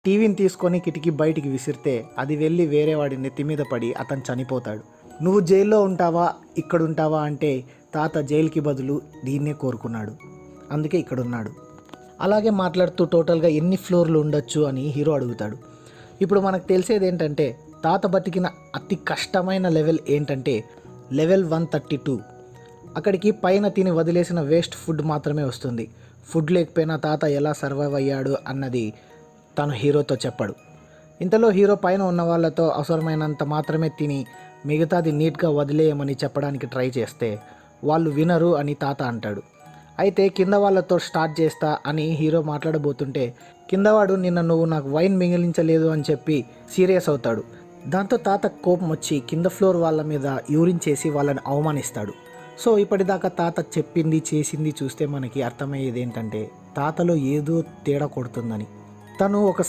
టీవీని తీసుకొని కిటికీ బయటికి విసిరితే అది వెళ్ళి వేరే వాడి నెత్తి మీద పడి అతను చనిపోతాడు. నువ్వు జైల్లో ఉంటావా ఇక్కడ ఉంటావా అంటే తాత జైలుకి బదులు దీన్నే కోరుకున్నాడు, అందుకే ఇక్కడున్నాడు. అలాగే మాట్లాడుతూ టోటల్గా ఎన్ని ఫ్లోర్లు ఉండొచ్చు అని హీరో అడుగుతాడు. ఇప్పుడు మనకు తెలిసేది ఏంటంటే తాత బతికిన అతి కష్టమైన లెవెల్ ఏంటంటే లెవెల్ 132. అక్కడికి పైన తిని వదిలేసిన వేస్ట్ ఫుడ్ మాత్రమే వస్తుంది. ఫుడ్ లేకపోయినా తాత ఎలా సర్వైవ్ అయ్యాడు అన్నది తను హీరోతో చెప్పాడు. ఇంతలో హీరో పైన ఉన్న వాళ్ళతో అవసరమైనంత మాత్రమే తిని మిగతాది నీట్గా వదిలేయమని చెప్పడానికి ట్రై చేస్తే వాళ్ళు వినరు అని తాత అంటాడు. అయితే కింద వాళ్ళతో స్టార్ట్ చేస్తా అని హీరో మాట్లాడబోతుంటే కిందవాడు నిన్న నువ్వు నాకు వైన్ మిగిలించలేదు అని చెప్పి సీరియస్ అవుతాడు. దాంతో తాత కోపం వచ్చి కింద ఫ్లోర్ వాళ్ళ మీద యూరిన్ చేసి వాళ్ళని అవమానిస్తాడు. సో ఇప్పటిదాకా తాత చెప్పింది చేసింది చూస్తే మనకి అర్థమయ్యేది ఏంటంటే తాతలో ఏదో తేడా కొడుతుందని. తను ఒక